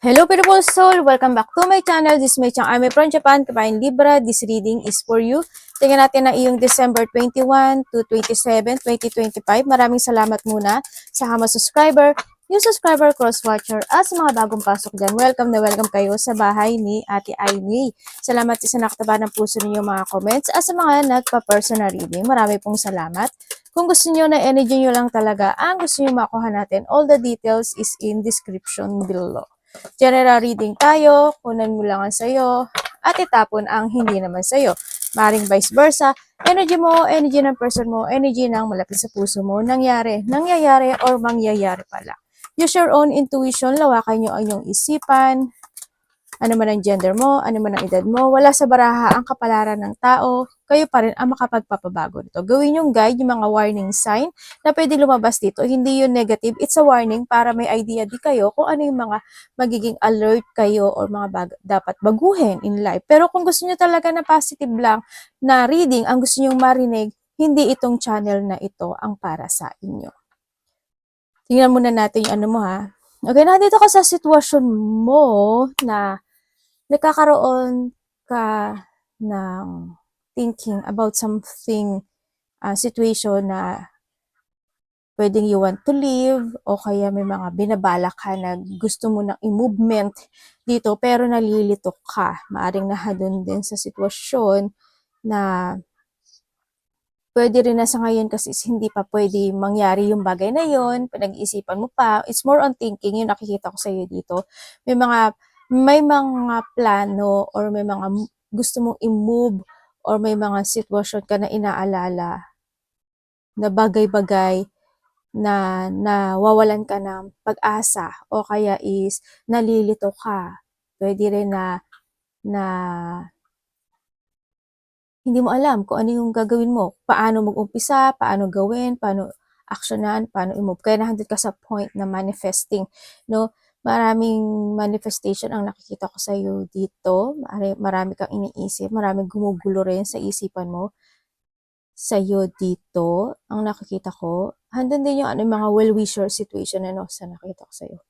Hello beautiful soul! Welcome back to my channel. This is my channel. I'm from Japan, Kabayan Libra. This reading is for you. Tingnan natin na iyong December 21 to 27, 2025. Maraming salamat muna sa mga subscriber, new subscriber, cross-watcher, at sa mga bagong pasok dyan. Welcome na welcome kayo sa bahay ni Ate Aimee. Salamat sa nakataba ng puso ninyo mga comments at sa mga nagpa-personal reading. Marami pong salamat. Kung gusto niyo na energy nyo lang talaga, ang gusto niyo makuha natin, all the details is in description below. General reading tayo, kunan mo lang ang sayo, at itapon ang hindi naman sayo. Maring vice versa, energy mo, energy ng person mo, energy ng malapit sa puso mo, nangyayari or mangyayari pala. Use your own intuition, lawakan nyo ang inyong isipan, ano man ang gender mo, ano man ang edad mo, wala sa baraha ang kapalaran ng tao, kayo pa rin ang makapagpapabago nito. Gawin yung guide, yung mga warning sign na pwede lumabas dito. Hindi yun negative, it's a warning para may idea di kayo kung ano yung mga magiging alert kayo or mga dapat baguhin in life. Pero kung gusto nyo talaga na positive lang na reading, ang gusto nyo marinig, hindi itong channel na ito ang para sa inyo. Tingnan muna natin yung ano mo ha. Okay, nandito ka sa sitwasyon mo na nagkakaroon ka ng thinking about something, situation na pwedeng you want to live o kaya may mga binabalak ka na gusto mo ng i-movement dito pero nalilito ka. Maaring nahadon din sa sitwasyon na pwede rin na sa ngayon kasi hindi pa pwede mangyari yung bagay na yon, pinag-iisipan mo pa. It's more on thinking, yung nakikita ko sa iyo dito. May mga plano or may mga gusto mong i-move or may mga sitwasyon ka na inaalala na bagay-bagay na nawawalan ka ng pag-asa o kaya is nalilito ka. Pwede rin na hindi mo alam kung ano yung gagawin mo, paano mag-umpisa, paano gawin, paano aksyonan, paano i-move. Kaya nandun ka sa point na manifesting, no? Maraming manifestation ang nakikita ko sa iyo dito. Marami kang iniisip, maraming gumugulo rin sa isipan mo sa iyo dito. Ang nakikita ko, handun din yung mga well-wisher situation sa nakita ko sa iyo.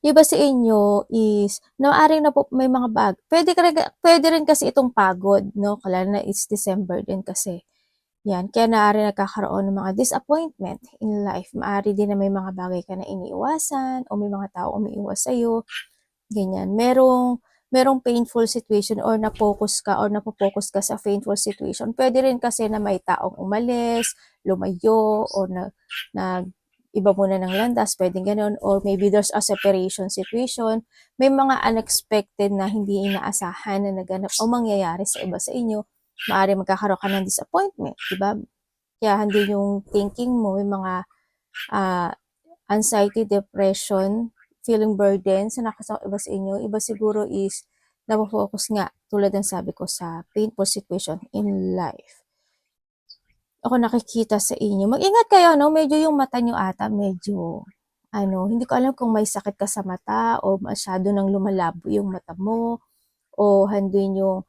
Yung iba sa inyo is, naaring na po may mga pwede rin kasi itong pagod, no? Lalo na it's December din kasi. Yan, kaya naaring nagkakaroon ng mga disappointment in life. Maari din na may mga bagay ka na iniiwasan o may mga tao umiiwas sa'yo. Ganyan. Merong painful situation or na-focus ka or napo-focus ka sa painful situation. Pwede rin kasi na may taong umalis, lumayo, o na iba muna ng landas, pwedeng ganun, or maybe there's a separation situation, may mga unexpected na hindi inaasahan na naganap o mangyayari sa iba sa inyo, maaari magkakaroon ka ng disappointment, diba? Kaya hindi yung thinking mo, may mga anxiety, depression, feeling burden sa iba sa inyo, iba siguro is napofocus nga, tulad ng sabi ko sa painful situation in life. Ako nakikita sa inyo. Mag-ingat kayo, no? Medyo yung mata nyo ata, medyo, hindi ko alam kung may sakit ka sa mata o masyado nang lumalabo yung mata mo o handin yung,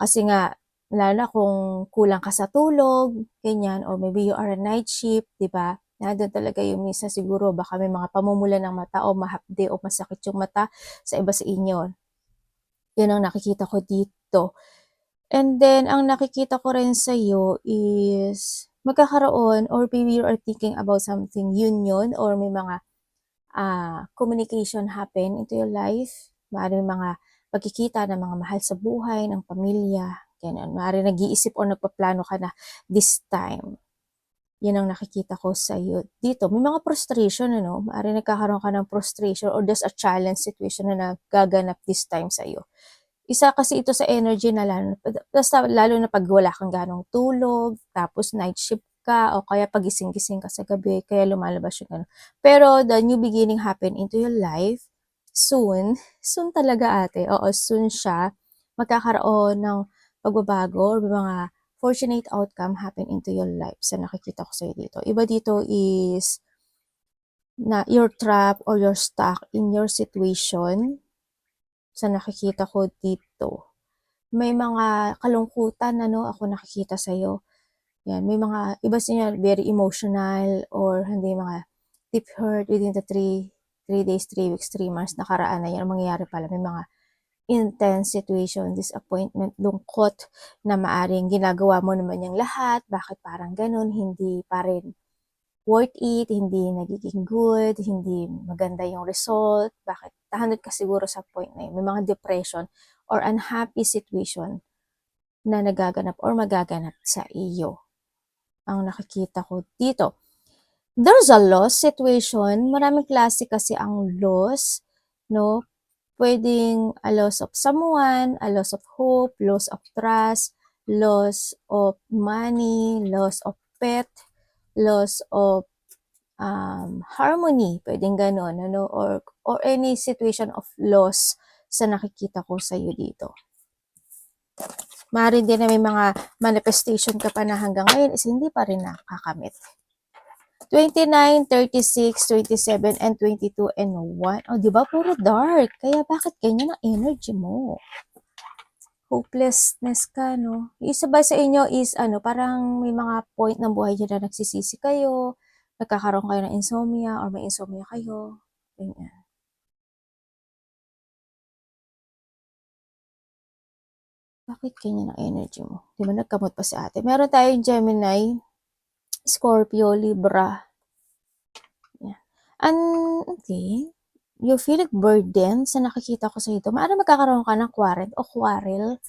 kasi nga, lalo na kung kulang ka sa tulog, ganyan, or maybe you are a night shift, di ba? Nandun talaga yung minsan siguro, baka may mga pamumula ng mata o mahapde o masakit yung mata sa iba sa inyo. Yun ang nakikita ko dito. And then, ang nakikita ko rin sa iyo is magkakaroon or maybe you are thinking about something union or may mga communication happen into your life. Maaari mga pagkikita ng mga mahal sa buhay, ng pamilya, ganyan. Maaari nag-iisip o nagpaplano ka na this time. Yan ang nakikita ko sa iyo dito. May mga frustration, Maaari nagkakaroon ka ng frustration or there's a challenge situation na nagaganap this time sa iyo. Isa kasi ito sa energy na lalo na pag wala kang ganong tulog, tapos night shift ka, o kaya pagising-gising ka sa gabi, kaya lumalabas yung gano'n. Pero the new beginning happen into your life, soon talaga ate, oo, soon siya, magkakaroon ng pagbabago or mga fortunate outcome happen into your life sa nakikita ko sa'yo dito. Iba dito is na you're trapped or you're stuck in your situation sa nakikita ko dito. May mga kalungkutan ako nakikita sa iyo. Yan, may mga iba sa inyo very emotional or hindi mga deep hurt within the tree. 3 days, 3 weeks, 3 months, nakaraan na yan, mangyayari pala, may mga intense situation, disappointment, lungkot, na maaring ginagawa mo naman yung lahat, bakit parang ganun, hindi pa rin worth it, hindi nagiging good, hindi maganda yung result, bakit tahanod ka siguro sa point na yun, may mga depression or unhappy situation na nagaganap or magaganap sa iyo. Ang nakikita ko dito. There's a loss situation. Maraming klase kasi ang loss, no? Pwedeng a loss of someone, a loss of hope, loss of trust, loss of money, loss of pet, loss of harmony. Pwedeng ganon, ano? Or any situation of loss sa nakikita ko sa iyo dito. Maaari din na may mga manifestation ka pa na hanggang ngayon is hindi pa rin nakakamit. 29, 36, 27, and 22, and 1. O, di ba? Puro dark. Kaya bakit ganyan ang energy mo? Hopelessness ka, no? Isa ba sa inyo is, parang may mga point ng buhay nyo na nagsisisi kayo, nagkakaroon kayo ng insomnia, or may insomnia kayo. Ganyan. Bakit ganyan ang energy mo? Di ba nagkamot pa si ate? Meron tayong Gemini, Scorpio, Libra. Yeah. Okay. You feel like burden sa nakikita ko sa ito. Maaari magkakaroon ka ng quarrel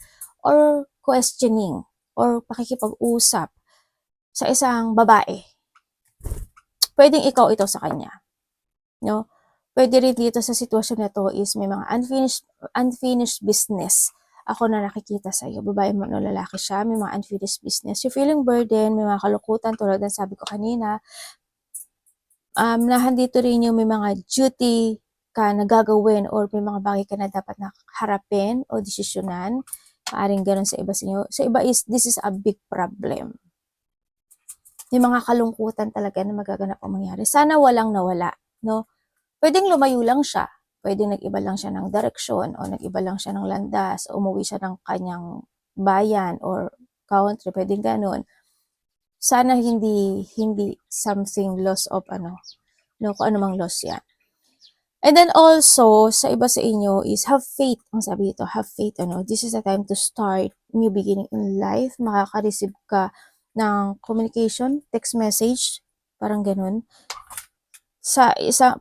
or questioning or pakikipag-usap sa isang babae. Pwedeng ikaw ito sa kanya. No? Pwede rin dito sa sitwasyon na to is may mga unfinished business ako na nakikita sa iyo. Babae mo o lalaki siya, may mga unfinished business. You're feeling burden, may mga kalukutan tulad ng sabi ko kanina. Nahandito rin yung may mga duty ka na gagawin or may mga bagay ka na dapat na harapin o desisyonan. Maaring ganun sa iba sa inyo. Sa iba is, this is a big problem. May mga kalungkutan talaga na magaganap ang mangyari. Sana walang nawala, no? Pwedeng lumayo lang siya. Pwedeng nag-iba lang siya ng direksyon o nag-iba lang siya ng landas, o umuwi siya ng kanyang bayan or country. Pwedeng ganun. Sana hindi something loss of no, kung anumang loss yan. And then also, sa iba sa inyo is have faith. Ang sabi ito, have faith. This is a time to start new beginning in life. Makaka-receive ka ng communication, text message, parang ganun.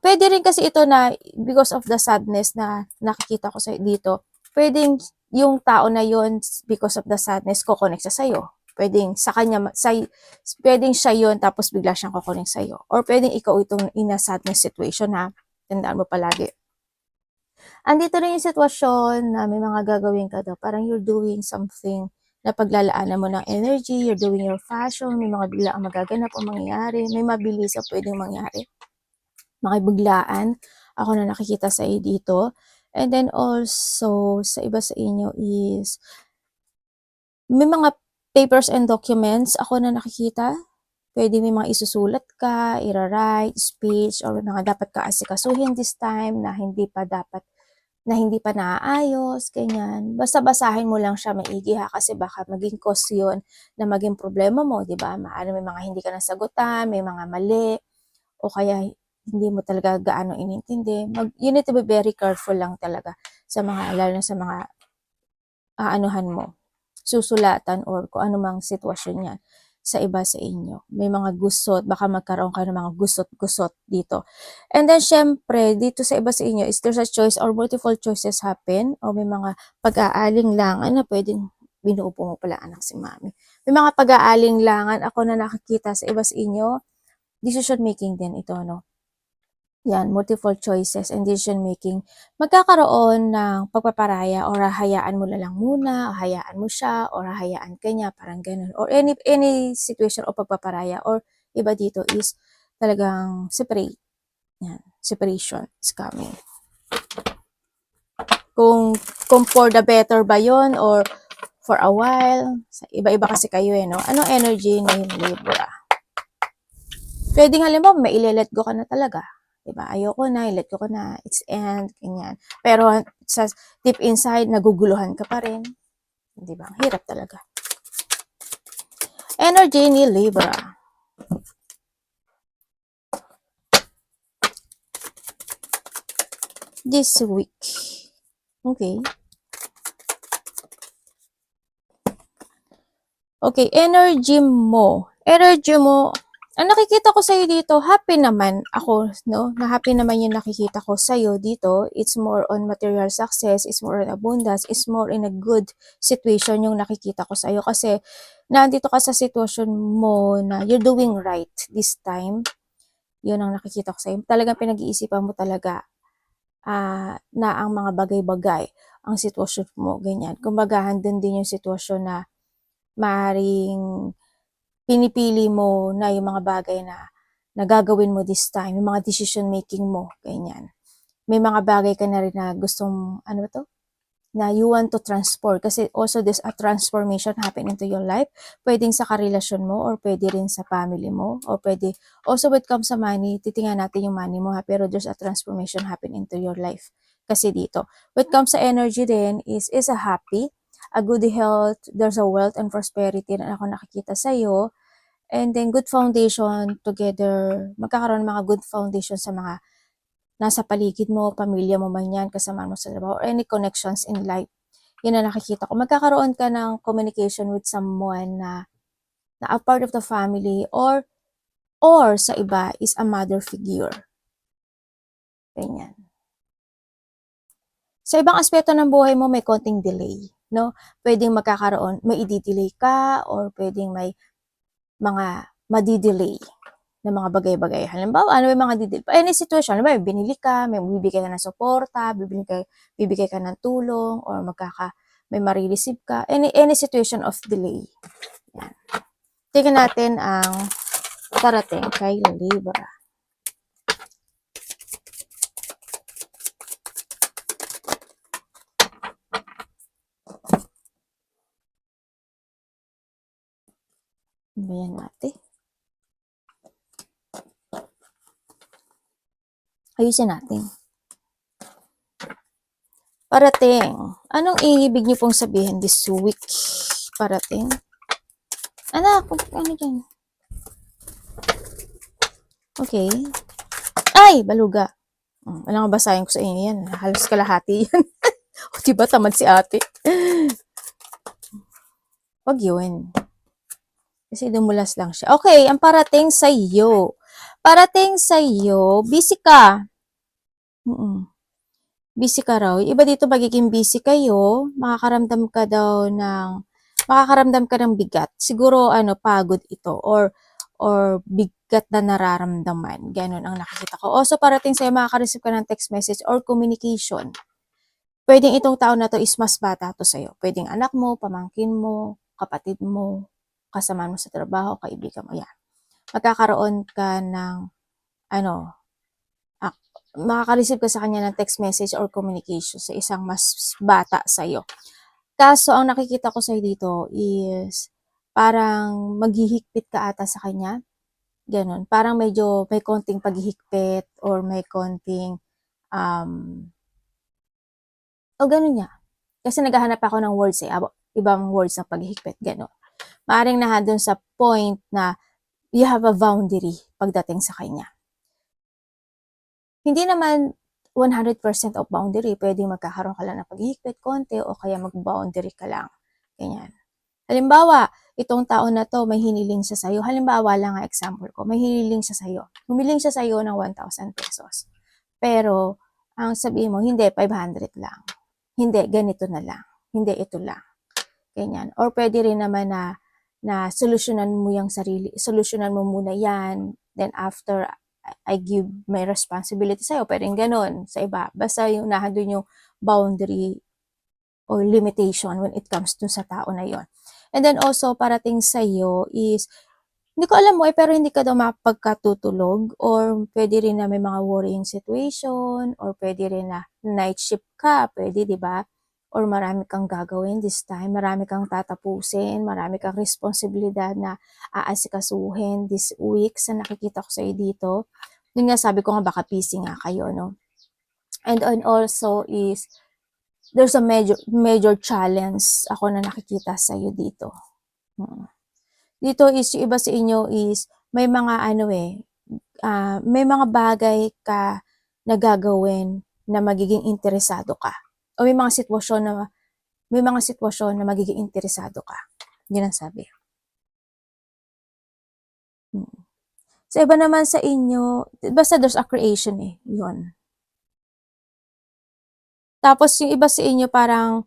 Pwede rin kasi ito na because of the sadness na nakikita ko sa dito, pwedeng yung tao na yon because of the sadness ko-connect sa sayo. Pwedeng sa kanya, pwedeng siya yon tapos bigla siyang kukunin sa'yo. Or pwedeng ikaw itong in a sadness situation na tandaan mo palagi. Andito rin yung sitwasyon na may mga gagawin ka daw. Parang you're doing something na paglalaanan mo ng energy, you're doing your fashion, may mga bigla ang magaganap o mangyayari, may mabilis na pwedeng mangyari. Makibiglaan ako na nakikita sa iyo dito. And then also, sa iba sa inyo is, may mga papers and documents ako na nakikita. Pwede may mga isusulat ka, ira-write, speech, or mga dapat ka asikasuhin this time na hindi pa naaayos, ganyan. Basta basahin mo lang siya maigi ha, kasi baka maging cause yun na maging problema mo, di ba? Maaaring may mga hindi ka nasagutan, may mga mali, o kaya hindi mo talaga gaano inintindi. You need to be very careful lang talaga sa mga, lalo na sa mga aanuhan mo, susulatan or kung anumang sitwasyon yan sa iba sa inyo. May mga gusot, baka magkaroon kayo ng mga gusot-gusot dito. And then, syempre, dito sa iba sa inyo, is there's a choice or multiple choices happen, o may mga pag-aalinlangan na pwedeng binuupo mo pala anak si mami. May mga pag-aalinlangan ako na nakikita sa iba sa inyo, decision making din ito, no? Yan, multiple choices and decision making. Magkakaroon ng pagpaparaya or hahayaan mo na lang muna, o hayaan mo siya, or hahayaan ka niya, parang ganun. Or any situation o pagpaparaya, or iba dito is talagang separate. Yan, separation is coming. Kung for the better ba yun, or for a while, iba-iba kasi kayo no? Anong energy ngayon, Libra? Pwedeng halimbawa, may ile-let go ka na talaga. Diba? Ayoko na, i-let go ko na, it's end, ganyan. Pero sa deep inside, naguguluhan ka pa rin. Diba? Hirap talaga. Energy ni Libra. this week. Okay. Okay, energy mo. Energy mo, ang nakikita ko sa'yo dito, happy naman ako, no? Na happy naman yung nakikita ko sa'yo dito. It's more on material success, it's more on abundance, it's more in a good situation yung nakikita ko sa'yo. Kasi, nandito ka sa sitwasyon mo na you're doing right this time. Yun ang nakikita ko sa'yo. Talagang pinag-iisipan mo talaga na ang mga bagay-bagay, ang sitwasyon mo, ganyan. Kumbaga, handun din yung sitwasyon na maaaring pinipili mo na yung mga bagay na nagagawin mo this time, yung mga decision making mo, ganyan. May mga bagay ka na rin na gustong, ano ba to? Na you want to transform. Kasi also there's a transformation happen into your life. Pwedeng sa karelasyon mo or pwede rin sa family mo or pwede, also when it comes sa money, titingnan natin yung money mo ha, pero there's a transformation happen into your life. Kasi dito, when it comes sa energy din is a happy, a good health, there's a wealth and prosperity na ako nakikita sa'yo. And then, good foundation together. Magkakaroon ng mga good foundation sa mga nasa paligid mo, pamilya mo man yan, kasama mo sa trabaho, or any connections in life. Yun na nakikita ko. Magkakaroon ka ng communication with someone na a part of the family or sa iba is a mother figure. Ganyan. Sa ibang aspeto ng buhay mo, may konting delay. No? Pwedeng magkakaroon, may i-delay ka or pwedeng may mga madi-delay na mga bagay-bagay. Halimbawa, ano yung mga didelay? Any situation, halimbawa, binili ka, may bibigay ka ng suporta, bibigay ka ng tulong, or may marireceive ka. Any situation of delay. Yan. Tingnan natin ang parating kay Libra. Ayan natin. Ayusin natin. Parating. Anong ibig niyo pong sabihin this week? Parating. Anak, ano dyan? Okay. Ay, baluga. Alam nga basahin ko sa inyo yan. Halos kalahati yan. O diba, tamad si ate. Wag yun. Kasi dumulas lang siya. Okay, ang parating sa iyo. Parating sa iyo, busy ka. Busy ka raw. Iba dito magiging busy kayo, makakaramdam ka ng bigat. Siguro pagod ito or bigat na nararamdaman. Ganon ang nakikita ko. Also parating sa iyo, makaka-receive ka ng text message or communication. Pwedeng itong tao na to is mas bata to sa iyo. Pwedeng anak mo, pamangkin mo, kapatid mo, kasama mo sa trabaho, kaibigan mo, yan. Magkakaroon ka ng, makaka-receive ka sa kanya ng text message or communication sa isang mas bata sa'yo. Kaso, ang nakikita ko sa'yo dito is, parang maghihigpit ka ata sa kanya. Ganon. Parang medyo may konting paghihigpit or may konting, ganon niya. Kasi naghahanap ako ng words ibang words ng paghihigpit, ganon. Maaring nahadun sa point na you have a boundary pagdating sa kanya. Hindi naman 100% of boundary. Pwedeng magkakaroon ka lang ng paghihigpit konti o kaya mag-boundary ka lang. Ganyan. Halimbawa, itong tao na to may hiniling siya sa'yo. Halimbawa lang nga example ko, may hiniling siya sa'yo. Humiling siya sa'yo ng 1,000 pesos. Pero, ang sabihin mo, hindi, 500 lang. Hindi, ganito na lang. Hindi, ito lang. Ganyan. Or pwede rin naman na solusyonan mo yung sarili, solusyonan mo muna yan, then after I give my responsibility sa'yo, pwedeng ganun sa iba. Basta yung nahadun yung boundary or limitation when it comes to sa tao na yon. And then also, parating sa'yo is, hindi ko alam mo pero hindi ka daw mapagkatutulog or pwede rin na may mga worrying situation or pwede rin na night shift ka, pwede, di ba? Or marami kang gagawin this time, marami kang tatapusin, marami kang responsibilidad na aasikasuhin this week sa nakikita ko sa iyo dito. Yun nga, sabi ko nga baka busy nga kayo, no? And also is, there's a major challenge ako na nakikita sa iyo dito. Dito is, yung iba sa inyo is, may mga may mga bagay ka na gagawin na magiging interesado ka. O may mga sitwasyon na magiging interesado ka. Yun ang sabi. Sa iba naman sa inyo, basta there's a creation eh. Yun. Tapos yung iba sa inyo parang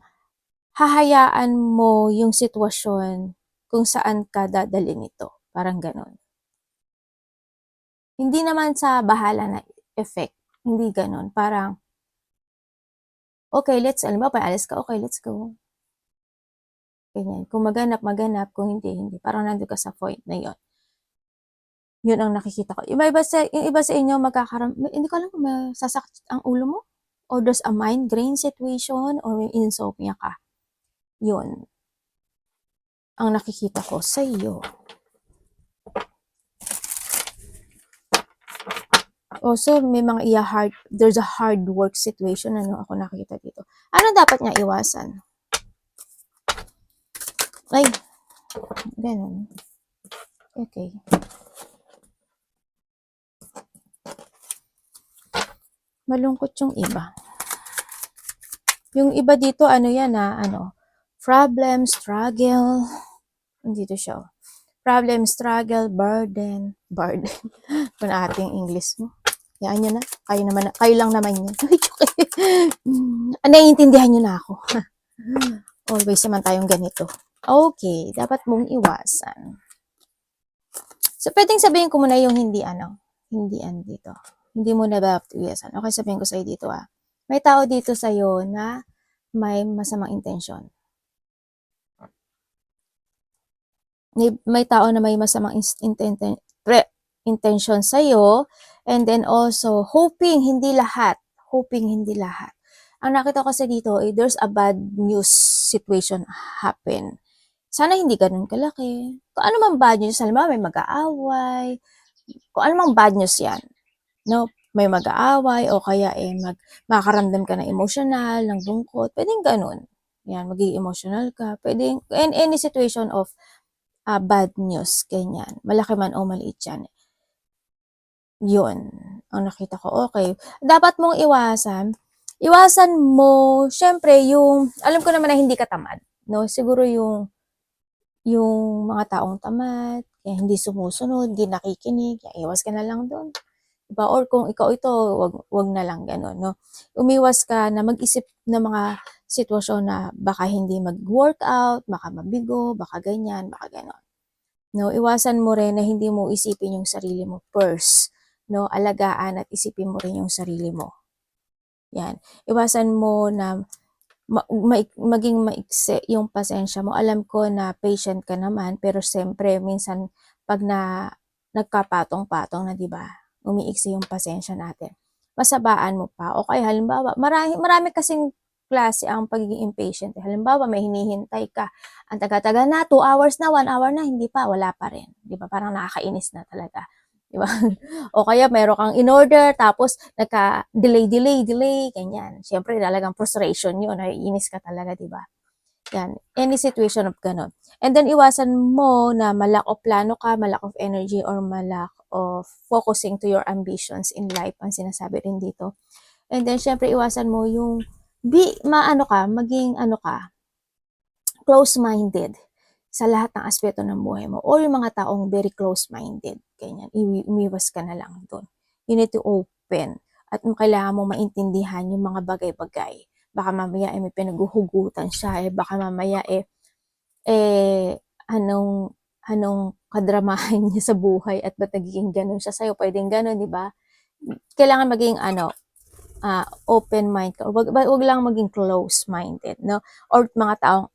hahayaan mo yung sitwasyon kung saan ka dadalhin ito. Parang ganon. Hindi naman sa bahala na effect. Hindi ganon. Parang, okay, alam mo, paalis ka, okay, let's go. Ganyan. Kung maganap, maganap. Kung hindi, hindi. Parang nandun ka sa point na yon. Yun ang nakikita ko. Yung iba sa inyo magkakaroon, hindi ko alam kung masasakit ang ulo mo. Or there's a migraine situation or may insomnia ka. Yun. Ang nakikita ko sa iyo. Also, may mga there's a hard work situation, ano ako nakikita dito. Ano dapat niya iwasan? Ay, ganun. Okay. Malungkot yung iba. Yung iba dito, ano yan problem, struggle. Dito siya. Problem, struggle, burden. Kung ating English mo. Yan nyo na. Kayo lang naman yan. Naiintindihan nyo na ako. Always naman tayong ganito. Okay, dapat mong iwasan. So, pwedeng sabihin ko muna yung hindi dito. Hindi mo na dapat iwasan. Okay, sabihin ko sa'yo dito May tao dito sa'yo na may masamang intensyon. May tao na may masamang intention sa'yo, and then also, hoping hindi lahat. Ang nakita ko kasi dito, there's a bad news situation happen. Sana hindi ganun kalaki. Kung ano man bad news, halimbawa may mag-aaway, kung ano man bad news yan, no? May mag-aaway, o kaya makakaramdam ka ng emotional, ng lungkot, pwedeng ganun. Yan, magiging emotional ka. Pwedeng, any situation of bad news, ganyan. Malaki man o maliit yan. Yun, ang nakita ko. Okay. Dapat mong iwasan mo, syempre, alam ko naman na hindi ka tamad, no? Siguro yung mga taong tamad, kaya hindi sumusunod, hindi nakikinig, kaya iwas ka na lang doon. Diba? Or kung ikaw ito, wag na lang gano'n, no? Umiwas ka na mag-isip ng mga sitwasyon na baka hindi mag-workout, baka mabigo, baka ganyan, baka gano'n. No, iwasan mo rin na hindi mo isipin yung sarili mo first, no? Alagaan at isipin mo rin yung sarili mo. Yan. Iwasan mo na maging maiksi yung pasensya mo. Alam ko na patient ka naman, pero siyempre minsan pag nagkapatong-patong na, 'di ba? Umiiksi yung pasensya natin. Masabaan mo pa. O kaya halimbawa, marami kasing klase ang pagiging impatient. Halimbawa, may hinihintay ka. Ang taga-taga na, 2 hours na, 1 hour na, hindi pa, wala pa rin. 'Di ba? Parang nakakainis na talaga. 'Di ba? O kaya meron kang in-order, tapos delay, ganyan. Siyempre, talagang frustration yun. Naiinis ka talaga, 'di ba? Yan. Any situation of ganon. And then, iwasan mo na malack of plano ka, malack of energy, or malack of focusing to your ambitions in life, ang sinasabi rin dito. And then, syempre, iwasan mo yung maging close-minded sa lahat ng aspeto ng buhay mo, or yung mga taong very close-minded, ganyan, umiwas ka na lang doon. You need to open, at kailangan mo maintindihan yung mga bagay-bagay. Baka mamaya may pinaguhugutan siya, baka mamaya anong kadramahan niya sa buhay, at ba't nagiging ganun siya sa'yo, pwedeng ganun, di ba? Kailangan maging open mind ka. Wag lang maging close-minded, no? Or mga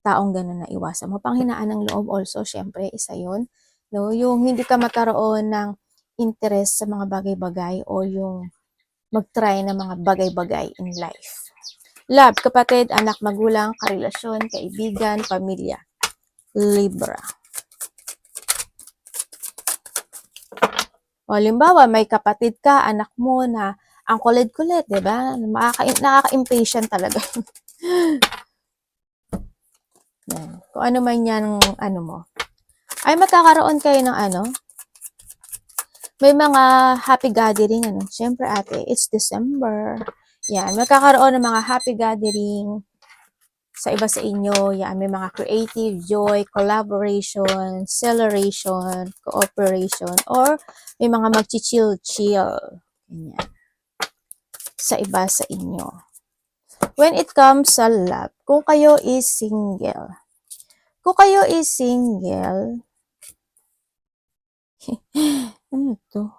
taong gano'n na iwasan mo. Panghinaan ng loob also, syempre, isa yun. No? Yung hindi ka magkaroon ng interest sa mga bagay-bagay, o yung mag-try ng mga bagay-bagay in life. Love, kapatid, anak, magulang, karelasyon, kaibigan, pamilya. Libra. O, halimbawa, may kapatid ka, anak mo na ang kulit-kulit, diba? Nakaka-impatient talaga. Yan. Kung ano man yan, mo. Ay, magkakaroon kayo ng may mga happy gathering, Siyempre, ate, it's December. Yan, magkakaroon ng mga happy gathering sa iba sa inyo. Yan, may mga creative, joy, collaboration, celebration, cooperation, or may mga mag-chill-chill. Ganyan. Sa iba sa inyo. When it comes sa love, kung kayo is single, ano to?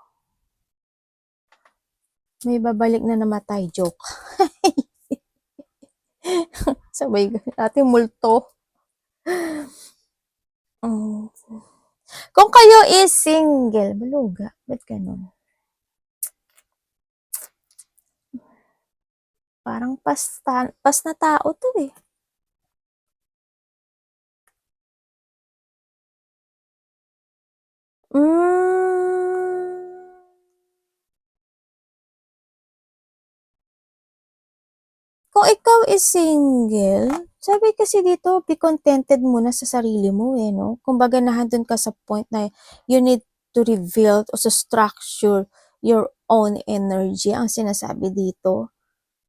May babalik na namatay, joke. Sabay, ate multo. Mm. Kung kayo is single, baluga, ba't ganun? Parang pas na tao to eh. Mm, kung ikaw is single, sabi kasi dito, be contented muna sa sarili mo eh, no? Kumbaga nandun ka sa point na you need to reveal o to structure your own energy, ang sinasabi dito.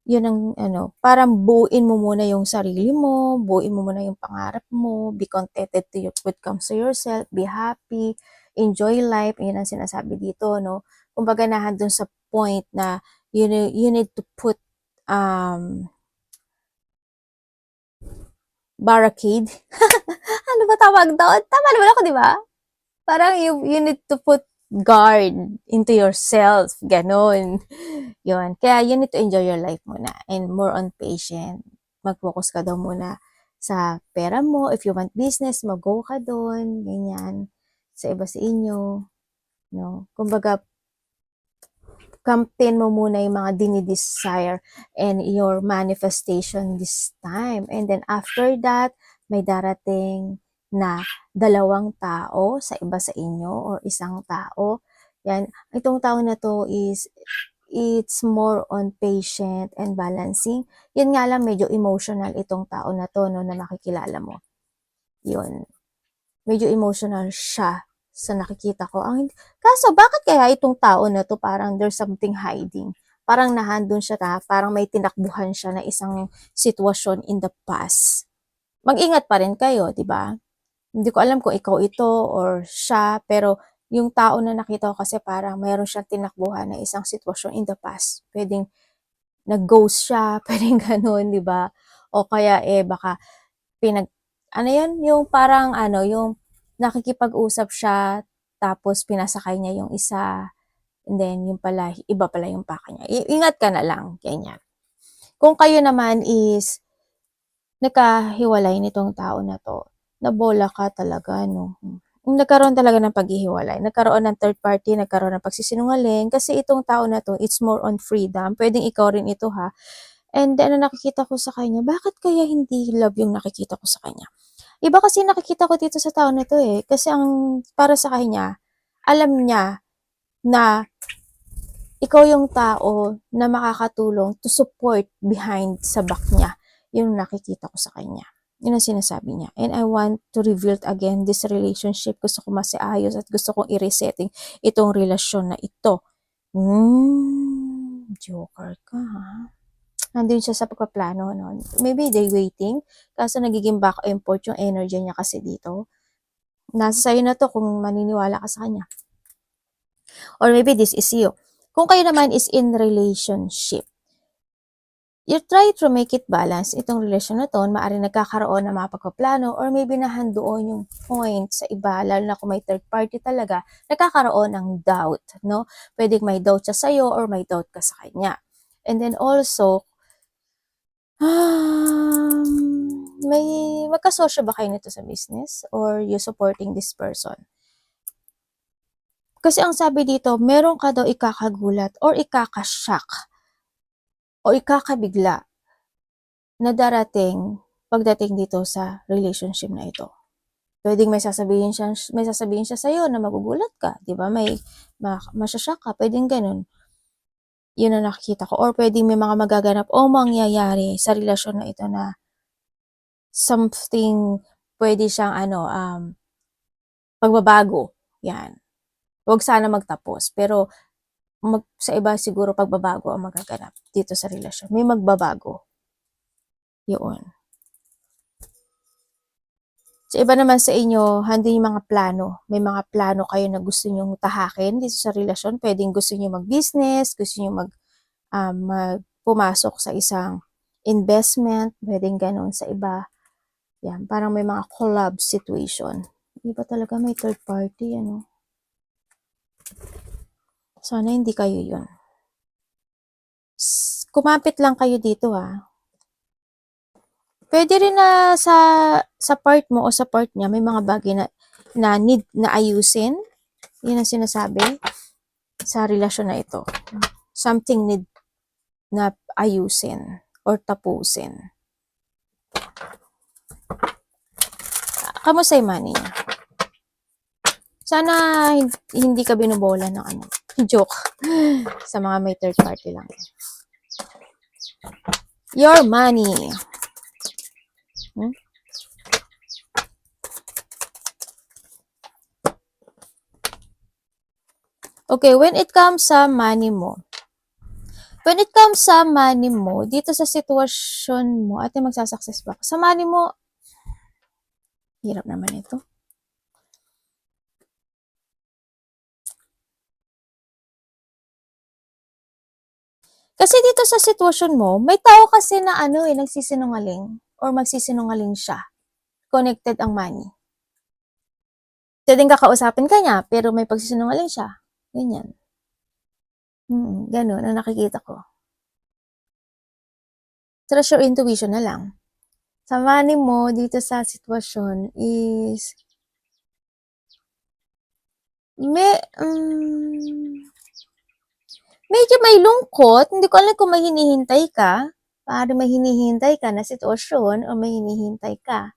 Yun ang ano, parang buuin mo muna yung sarili mo, buuin mo muna yung pangarap mo, be contented to your, what comes to yourself, be happy, enjoy life, yun ang sinasabi dito, no? Kumbaga nandun sa point na you need to put barricade. Ano ba tawag doon? Tama naman ako, di ba? Parang you need to put guard into yourself. Ganon. Yun. Kaya you need to enjoy your life muna and more on patient. Mag-focus ka daw muna sa pera mo. If you want business, mag-go ka doon. Ganyan. Sa iba sa inyo. No? Kumbaga, campaign mo muna yung mga dinidesire and your manifestation this time. And then after that, may darating na dalawang tao sa iba sa inyo or isang tao. Yan, itong tao na to is it's more on patient and balancing. Yun nga lang medyo emotional itong tao na to no na makikilala mo. Yun. Medyo emotional siya sa nakikita ko. Kaso bakit kaya itong tao na to parang there's something hiding? Parang nahandun siya na, parang may tinakbuhan siya na isang sitwasyon in the past. Mag-ingat pa rin kayo, di ba? Hindi ko alam kung ikaw ito or siya, pero yung tao na nakita ko kasi parang mayroon siyang tinakbuhan na isang sitwasyon in the past. Pwedeng nag-ghost siya, pwedeng ganun, di ba? O kaya baka ano yan, yung parang yung nakikipag-usap siya, tapos pinasakay niya yung isa, and then yung pala, iba pala yung paka niya. Ingat ka na lang, ganyan. Kung kayo naman is nagkahiwalay nitong tao na to, nabola ka talaga, no? Nagkaroon talaga ng paghihiwalay. Nagkaroon ng third party, nagkaroon ng pagsisinungaling, kasi itong tao na to, it's more on freedom. Pwedeng ikaw rin ito ha. And then, nakikita ko sa kanya, bakit kaya hindi love yung nakikita ko sa kanya? Iba kasi nakikita ko dito sa tao na to eh. Kasi ang para sa kanya, alam niya na ikaw yung tao na makakatulong to support behind sa back niya. Yun nakikita ko sa kanya. Yun ang sinasabi niya. And I want to rebuild again this relationship. Gusto ko masiayos at gusto kong i-resetting itong relasyon na ito. Joker ka ha. Nandun siya sa pagpaplano, no? Maybe they waiting, kaso nagiging back and forth yung energy niya kasi dito. Nasa sa'yo na to kung maniniwala ka sa kanya. Or maybe this is you. Kung kayo naman is in relationship, you try to make it balance itong relasyon na to, maaari nagkakaroon ng mga pagpaplano or maybe nahandoon yung point sa iba, lalo na kung may third party talaga, nagkakaroon ng doubt, no? Pwedeng may doubt siya sa'yo or may doubt ka sa kanya. And then also, may magkasosyo ba kayo nito sa business or you supporting this person? Kasi ang sabi dito, meron ka daw ikakagulat or ikakashock o ikakabigla na darating pagdating dito sa relationship na ito. Pwedeng may sasabihin siya sa'yo na magugulat ka, di ba? May masyashock ka, pwedeng ganun. Yun ang nakikita ko. Or pwedeng may mga magaganap o mangyayari sa relasyon na ito na something, pwede siyang pagbabago. Yan. Huwag sana magtapos. Pero sa iba siguro pagbabago ang magaganap dito sa relasyon. May magbabago. Yun. Sa iba naman sa inyo, handi yung mga plano. May mga plano kayo na gusto nyong tahakin dito sa relasyon. Pwedeng gusto nyo mag-business, gusto nyo pumasok sa isang investment, pwedeng ganun sa iba. Yan, parang may mga collab situation. Iba talaga may third party, ano. Sana hindi kayo yun. Kumapit lang kayo dito, ha. Pwede rin na sa part mo o sa part niya, may mga bagay na need na ayusin. Yun ang sinasabi sa relasyon na ito. Something need na ayusin or tapusin. Kamusta yung money niya? Sana hindi ka binubola ng ano. Joke. Sa mga may third party lang. Your money. Okay, when it comes sa money mo, dito sa sitwasyon mo, ate magsasucess ba? Sa money mo, hirap naman ito. Kasi dito sa sitwasyon mo, may tao kasi na nagsisinungaling or magsisinungaling siya. Connected ang money. Pwedeng kakausapin ka niya, pero may pagsisinungaling siya. Ganyan. Ganun ang nakikita ko. Trust your intuition na lang. Sa money mo, dito sa sitwasyon is medyo may lungkot. Hindi ko alam kung may hinihintay ka. Para may hinihintay ka na sitwasyon o may hinihintay ka.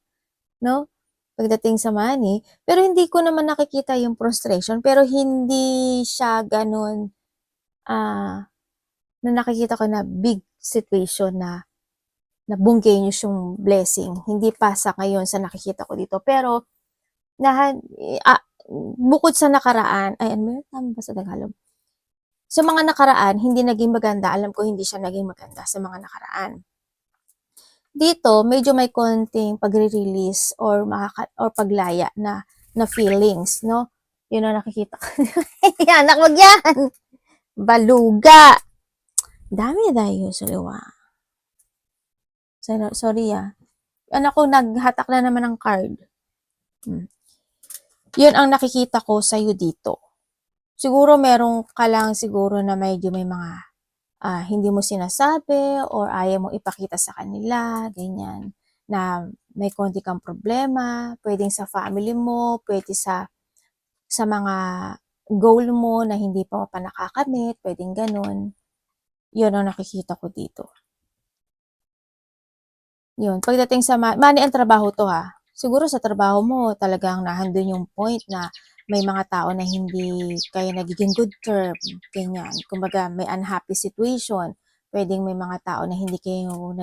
No? Pagdating sa money. Pero hindi ko naman nakikita yung frustration. Pero hindi siya ganun na nakikita ko na big situation na bunggenyos yung blessing. Hindi pa sa ngayon sa nakikita ko dito. Pero, bukod sa nakaraan, ano tama ba sa Tagalog? Sa mga nakaraan, hindi naging maganda. Alam ko hindi siya naging maganda sa mga nakaraan. Dito, medyo may konting pagre-release or paglaya na feelings, no? Yun ang nakikita ko. Anak, wag yan! Baluga! Dami tayo, saliwa. Sorry, Anak ko, naghatak na naman ng card. Yun ang nakikita ko sa'yo dito. Siguro meron ka lang siguro na medyo may mga hindi mo sinasabi or ayaw mo ipakita sa kanila, ganyan, na may konti kang problema, pwedeng sa family mo, pwede sa mga goal mo na hindi pa nakakamit, pwedeng ganun. Yun ang nakikita ko dito. Yun, pagdating sa money and trabaho to siguro sa trabaho mo talagang nahandun yung point na may mga tao na hindi kayo nagiging good term, ganyan. Kumbaga, may unhappy situation. Pwedeng may mga tao na hindi kayo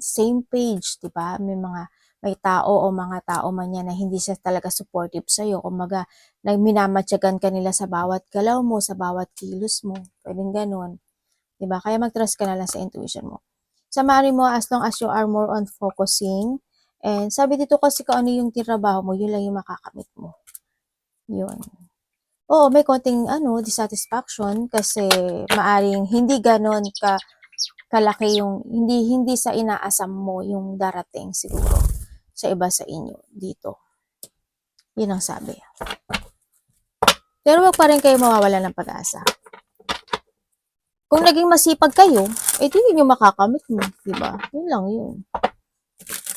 same page, di ba? May tao o mga tao man yan na hindi siya talaga supportive sa'yo. Kumbaga, minamatyagan ka nila sa bawat galaw mo, sa bawat kilos mo. Pwedeng ganun. Di ba? Kaya mag-trust ka na lang sa intuition mo. Sa money mo, as long as you are more on focusing, and sabi dito kasi kung ano yung trabaho mo, yun lang yung makakamit mo. Yun. Oo, may konting dissatisfaction kasi maaring hindi ganon kalaki yung, hindi sa inaasam mo yung darating siguro sa iba sa inyo dito. Yun ang sabi. Pero wag pa rin kayo mawawala ng pag-asa. Kung naging masipag kayo, di yun yung makakamit mo, di ba? Yun lang yun.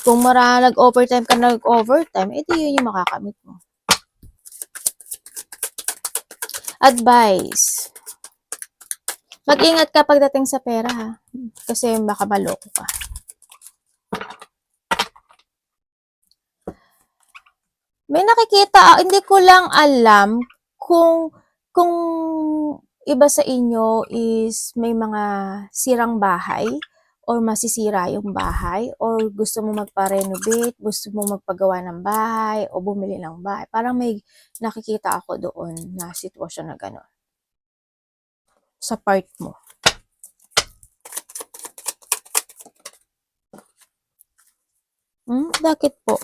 Kung nag-overtime ka, di yun yung makakamit mo. Advice. Mag-ingat ka pagdating sa pera, kasi baka maloko ka. May nakikita, hindi ko lang alam kung iba sa inyo is may mga sirang bahay or masisira yung bahay or gusto mo magpa-renovate, gusto mo magpagawa ng bahay o bumili ng bahay. Parang may nakikita ako doon na sitwasyon na gano'n. sa part mo. Bakit po?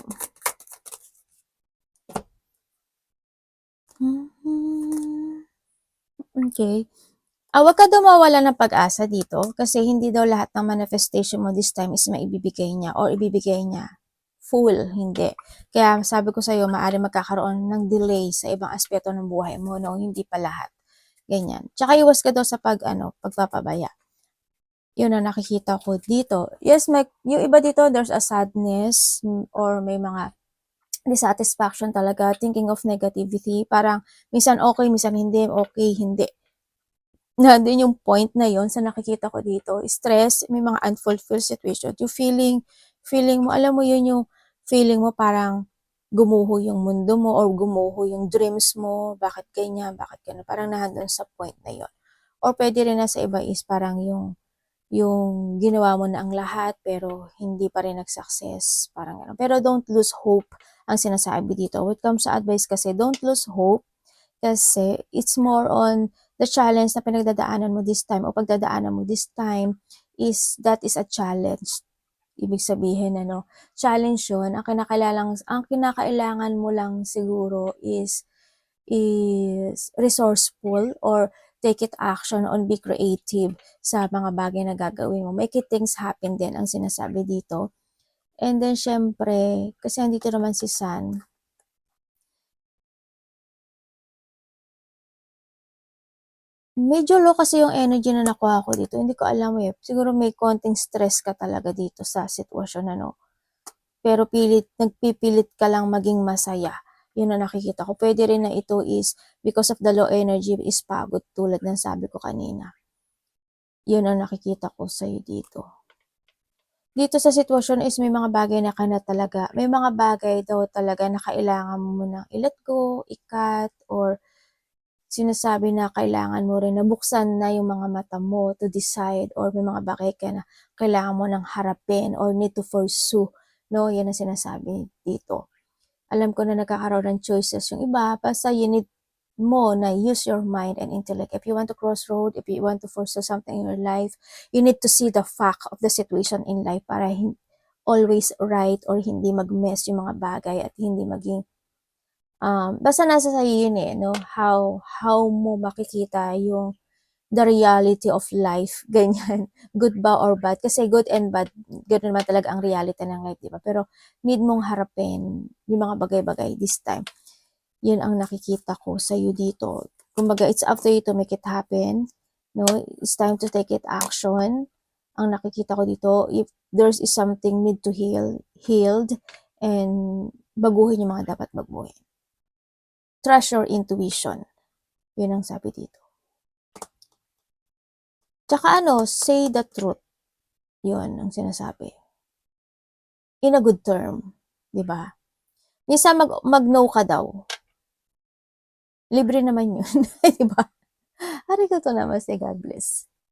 Okay. Wag ka daw mawala ng pag-asa dito kasi hindi daw lahat ng manifestation mo this time is maibibigay niya or ibibigay niya full, hindi. Kaya sabi ko sa'yo, maaari magkakaroon ng delay sa ibang aspeto ng buhay mo, no? Hindi pa lahat. Ganyan. Tsaka iwas ka daw sa pagpapabaya. Yun ang nakikita ko dito. Yes, yung iba dito, there's a sadness or may mga dissatisfaction talaga, thinking of negativity. Parang minsan okay, minsan hindi, okay, hindi. Nandun yung point na yon sa nakikita ko dito. Stress, may mga unfulfilled situation. Yung feeling mo, alam mo yun yung feeling mo parang gumuho yung mundo mo or gumuho yung dreams mo. Bakit ganyan? Bakit ganyan? Parang nandun sa point na yon. Or pwede rin na sa iba is parang yung ginawa mo na ang lahat pero hindi pa rin nag-success. Parang gano'n. Pero don't lose hope ang sinasabi dito. When it comes sa advice kasi, don't lose hope kasi it's more on the challenge na pinagdadaanan mo this time o pagdadaanan mo this time that is a challenge. Ibig sabihin, challenge yun. Ang kinakailangan mo lang siguro is resourceful or take it action on be creative sa mga bagay na gagawin mo. Make it things happen din ang sinasabi dito. And then, syempre, kasi andito naman si Sun, medyo low kasi yung energy na nakuha ko dito. Hindi ko alam Siguro may konting stress ka talaga dito sa sitwasyon, Pero nagpipilit ka lang maging masaya. Yun ang nakikita ko. Pwede rin na ito is because of the low energy is pagod tulad ng sabi ko kanina. Yun ang nakikita ko sa'yo dito. Dito sa sitwasyon is may mga bagay na talaga, may mga bagay daw talaga na kailangan mo nang i-let go, i-cut, or sinasabi na kailangan mo rin na buksan na yung mga mata mo to decide, or may mga bagay ka na kailangan mo nang harapin or need to pursue, Yan ang sinasabi dito. Alam ko na nagkakaroon ng choices yung iba, basta you need mo na use your mind and intellect. If you want to crossroad, if you want to pursue something in your life, you need to see the fact of the situation in life para always right or hindi mag-mess yung mga bagay at hindi maging basta nasa sa'yo yun how mo makikita yung the reality of life, ganyan, good ba or bad, kasi good and bad, ganoon naman talaga ang reality ng life, diba? Pero need mong harapin yung mga bagay-bagay this time. Yun ang nakikita ko sa'yo dito. Kumbaga, it's up to you to make it happen, It's time to take it action. Ang nakikita ko dito, if there's is something need to healed, and baguhin yung mga dapat baguhin. Trust your intuition. Yun ang sabi dito. Tsaka say the truth. Yun ang sinasabi. In a good term. Diba? Minsan mag-no ka daw. Libre naman yun. Diba? Arigato namaste, God bless.